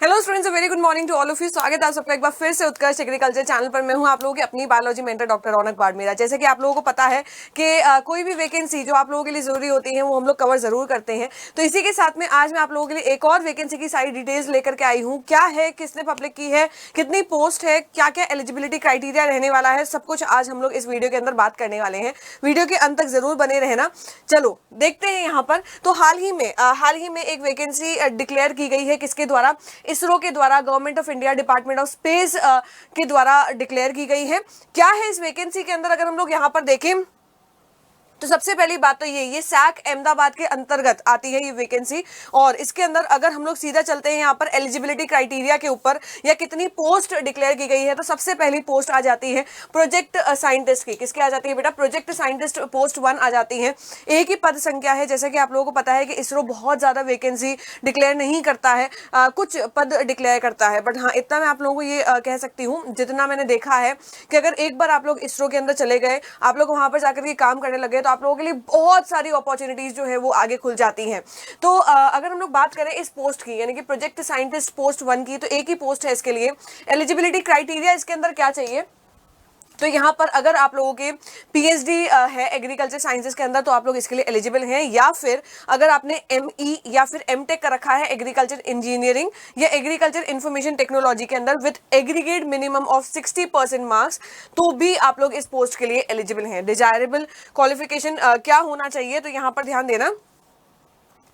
Hello students, very good morning to all of you. स्वागत है आप सबका एक बार फिर से उत्कर्ष एग्रीकल्चर चैनल पर। मैं हूं आप लोगों की अपनी बायोलॉजी मेंटर डॉक्टर रौनक बाड़मेरा। जैसे कि आप लोगों को पता है कि कोई भी वैकेंसी जो आप लोगों के लिए जरूरी होती है वो हम लोग कवर जरूर करते हैं। तो इसी के साथ में आज मैं आप लोगों के लिए एक और वैकेंसी की सारी डिटेल्स लेकर के आई हूँ। क्या है, किसने पब्लिक की है, कितनी पोस्ट है, क्या क्या एलिजिबिलिटी क्राइटेरिया रहने वाला है, सब कुछ आज हम लोग इस वीडियो के अंदर बात करने वाले हैं। वीडियो के अंत तक जरूर बने रहना। चलो देखते हैं यहाँ पर। तो हाल ही में एक वैकेंसी डिक्लेयर की गई है। किसके द्वारा? इसरो के द्वारा, government of India, department of space के द्वारा डिक्लेयर की गई है। क्या है इस वैकेंसी के अंदर अगर हम लोग यहाँ पर देखें तो सबसे पहली बात तो ये सैक अहमदाबाद के अंतर्गत आती है ये वैकेंसी। और इसके अंदर अगर हम लोग सीधा चलते हैं यहाँ पर एलिजिबिलिटी क्राइटेरिया के ऊपर या कितनी पोस्ट डिक्लेयर की गई है, तो सबसे पहली पोस्ट आ जाती है प्रोजेक्ट साइंटिस्ट की। किसकी आ जाती है बेटा? प्रोजेक्ट साइंटिस्ट पोस्ट 1 आ जाती है। एक ही पद संख्या है। जैसे कि आप लोगों को पता है कि इसरो बहुत ज्यादा वैकेंसी डिक्लेयर नहीं करता है, कुछ पद डिक्लेयर करता है। बट हाँ, इतना मैं आप लोगों को ये कह सकती हूँ, जितना मैंने देखा है कि अगर एक बार आप लोग इसरो के अंदर चले गए, आप लोग वहां पर जाकर के काम करने लगे, तो आप लोगों के लिए बहुत सारी अपॉर्चुनिटीज जो है वो आगे खुल जाती हैं। तो अगर हम लोग बात करें इस पोस्ट की, यानी कि प्रोजेक्ट साइंटिस्ट पोस्ट 1 की, तो एक ही पोस्ट है इसके लिए। एलिजिबिलिटी क्राइटेरिया इसके अंदर क्या चाहिए? तो यहाँ पर अगर आप लोगों के पीएचडी है एग्रीकल्चर साइंसेस के अंदर, तो आप लोग इसके लिए एलिजिबल हैं। या फिर अगर आपने एमई या फिर एमटेक कर रखा है एग्रीकल्चर इंजीनियरिंग या एग्रीकल्चर इंफॉर्मेशन टेक्नोलॉजी के अंदर with aggregate minimum of 60% marks, तो भी आप लोग इस पोस्ट के लिए एलिजिबल हैं। डिजायरेबल क्वालिफिकेशन क्या होना चाहिए? तो यहाँ पर ध्यान देना।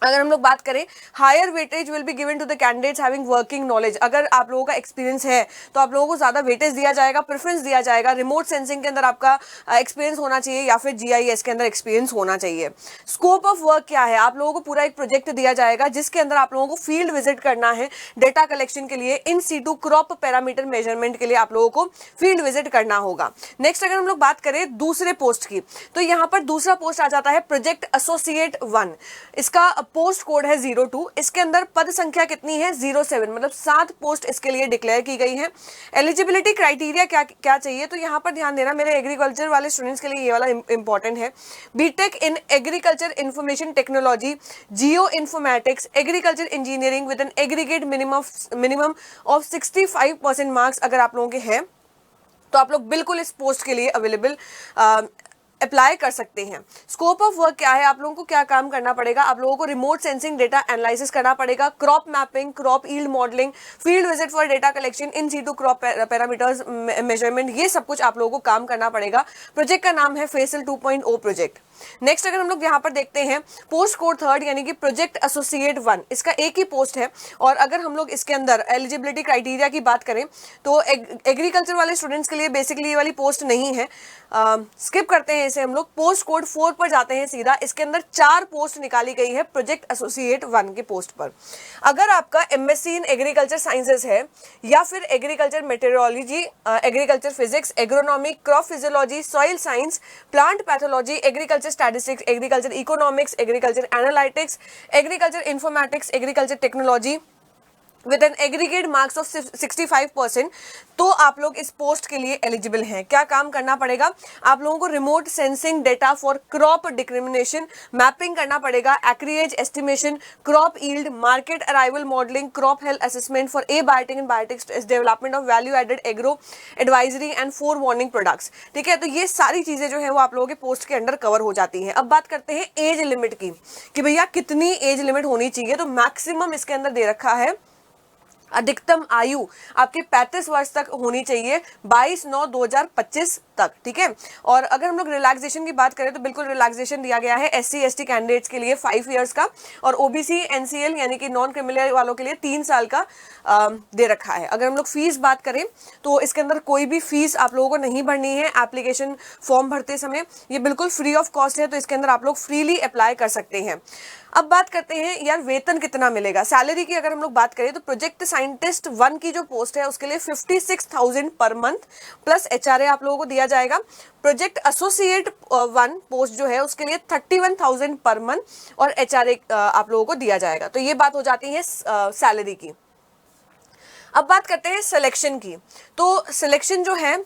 अगर हम लोग बात करें, higher weightage will be given to the candidates having working knowledge. अगर आप लोगों का एक्सपीरियंस है तो आप लोगों को ज्यादा वेटेज दिया जाएगा, प्रेफरेंस दिया जाएगा। रिमोट सेंसिंग के अंदर आपका एक्सपीरियंस होना चाहिए या फिर जीआईएस के अंदर एक्सपीरियंस होना चाहिए। स्कोप ऑफ वर्क क्या है? आप लोगों को पूरा एक प्रोजेक्ट दिया जाएगा जिसके अंदर आप लोगों को फील्ड विजिट करना है डेटा कलेक्शन के लिए, in situ crop parameter measurement के लिए आप लोगों को फील्ड विजिट करना होगा। नेक्स्ट अगर हम लोग बात करें दूसरे पोस्ट की, तो यहाँ पर दूसरा पोस्ट आ जाता है प्रोजेक्ट एसोसिएट 1। इसका पोस्ट कोड है 02। इसके अंदर पद संख्या कितनी है? 07, मतलब 7 पोस्ट इसके लिए डिक्लेयर की गई है। एलिजिबिलिटी क्राइटेरिया क्या चाहिए? तो यहाँ पर ध्यान देना, मेरे एग्रीकल्चर वाले स्टूडेंट्स के लिए ये वाला इंपॉर्टेंट है। B Tech in agriculture information technology, geo informatics, agriculture engineering with an aggregate minimum of 65% marks अगर आप लोगों के हैं, तो आप लोग बिल्कुल इस पोस्ट के लिए अवेलेबल अप्लाई कर सकते हैं। स्कोप ऑफ वर्क क्या है? आप लोगों को क्या काम करना पड़ेगा? आप लोगों को रिमोट सेंसिंग डेटा एनालिसिस करना पड़ेगा, crop mapping, crop yield modelling, field visit for data collection, in situ crop parameters measurement, ये सब कुछ आप लोगों को काम करना पड़ेगा। प्रोजेक्ट का नाम है फेसल 2.0 प्रोजेक्ट। नेक्स्ट अगर हम लोग यहाँ पर देखते हैं पोस्ट कोड 3 यानी कि प्रोजेक्ट एसोसिएट 1, इसका एक ही पोस्ट है। और अगर हम लोग इसके अंदर एलिजिबिलिटी क्राइटेरिया की बात करें तो एग्रीकल्चर वाले स्टूडेंट्स के लिए बेसिकली ये वाली पोस्ट नहीं है, स्किप करते हैं इसे हम लोग। पोस्ट कोड 4 पर जाते हैं सीधा। इसके अंदर 4 पोस्ट निकाली गई है प्रोजेक्ट एसोसिएट 1 के पोस्ट पर। अगर आपका एमएससी इन एग्रीकल्चर साइंसेज है या फिर agriculture meteorology, agriculture physics, agronomy, crop physiology, soil science, plant pathology, agriculture statistics, agriculture economics, agriculture analytics, agriculture informatics, agriculture technology with an aggregate marks of 65%, तो आप लोग इस पोस्ट के लिए eligible हैं। क्या काम करना पड़ेगा? आप लोगों को remote sensing data for crop discrimination mapping करना पड़ेगा, acreage estimation, crop yield, market arrival modelling, crop health assessment for abiotic and biotics, development of value added agro advisory and 4 warning products. ठीक है, तो ये सारी चीजें जो है वो आप लोगों के पोस्ट के अंडर कवर हो जाती हैं। अब बात करते हैं एज लिमिट की कि भैया कितनी एज लिमिट होनी चाहिए। तो मैक्सिमम इसके अंदर दे रखा है, अधिकतम आयु आपके 35 वर्ष तक होनी चाहिए, 22/9/2025 तक। ठीक है, और अगर हम लोग रिलैक्सेशन की बात करें तो बिल्कुल रिलैक्सेशन दिया गया है एससी एसटी कैंडिडेट्स के लिए 5 इयर्स का, और ओबीसी एनसीएल यानी कि नॉन क्रिमिनल वालों के लिए 3 साल का दे रखा है। अगर हम लोग फीस बात करें तो इसके अंदर कोई भी फीस आप लोगों को नहीं भरनी है। एप्लीकेशन फॉर्म भरते समय ये बिल्कुल फ्री ऑफ कॉस्ट है, तो इसके अंदर आप लोग फ्रीली अप्लाई कर सकते हैं। अब बात करते हैं यार वेतन कितना मिलेगा। सैलरी की अगर हम लोग बात करें तो प्रोजेक्ट साइंटिस्ट 1 की जो पोस्ट है उसके लिए 56,000 पर मंथ प्लस एचआरए आप लोगों को दिया जाएगा। प्रोजेक्ट एसोसिएट 1 पोस्ट जो है उसके लिए 31,000 पर मंथ और एचआरए आप लोगों को दिया जाएगा। तो ये बात हो जाती है सैलरी की। अब बात करते हैं सिलेक्शन की। तो सिलेक्शन जो है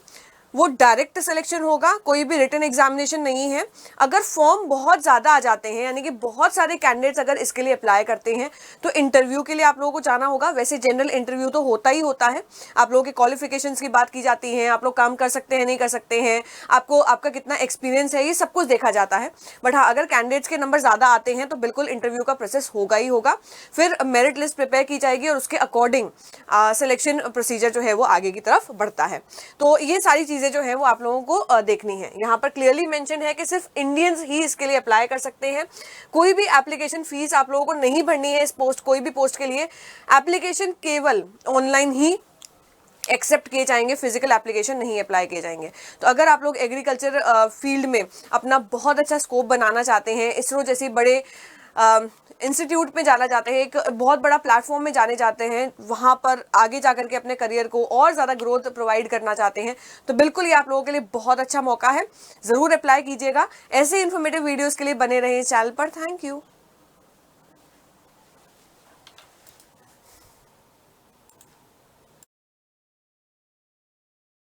वो डायरेक्ट सिलेक्शन होगा, कोई भी रिटन एग्जामिनेशन नहीं है। अगर फॉर्म बहुत ज़्यादा आ जाते हैं, यानी कि बहुत सारे कैंडिडेट्स अगर इसके लिए अप्लाई करते हैं, तो इंटरव्यू के लिए आप लोगों को जाना होगा। वैसे जनरल इंटरव्यू तो होता ही होता है, आप लोगों के क्वालिफिकेशंस की बात की जाती है, आप लोग काम कर सकते हैं नहीं कर सकते हैं, आपको आपका कितना एक्सपीरियंस है, ये सब कुछ देखा जाता है। बट हाँ, अगर कैंडिडेट्स के नंबर ज़्यादा आते हैं तो बिल्कुल इंटरव्यू का प्रोसेस होगा ही होगा। फिर मेरिट लिस्ट प्रिपेयर की जाएगी और उसके अकॉर्डिंग सिलेक्शन प्रोसीजर जो है वो आगे की तरफ बढ़ता है। तो ये सारी चीज़ें जो है वो आप लोगों को देखनी है। यहाँ पर क्लियरली मेंशन है कि सिर्फ इंडियंस ही इसके लिए अप्लाई कर सकते हैं। कोई भी एप्लीकेशन फीस आप लोगों को नहीं भरनी है इस पोस्ट, कोई भी पोस्ट के लिए एप्लीकेशन केवल ऑनलाइन ही एक्सेप्ट किए जाएंगे, फिजिकल एप्लीकेशन नहीं अप्लाई किए जाएंगे। तो अगर आप लोग एग्रीकल्चर फील्ड में अपना बहुत अच्छा स्कोप बनाना चाहते हैं, इसरो जैसी बड़े इंस्टीट्यूट में जाना चाहते हैं, एक बहुत बड़ा प्लेटफॉर्म में जाने जाते हैं, वहाँ पर आगे जाकर के अपने करियर को और ज़्यादा ग्रोथ प्रोवाइड करना चाहते हैं, तो बिल्कुल ये आप लोगों के लिए बहुत अच्छा मौका है। ज़रूर अप्लाई कीजिएगा। ऐसे इन्फॉर्मेटिव वीडियोज़ के लिए बने रहें चैनल पर। Thank you.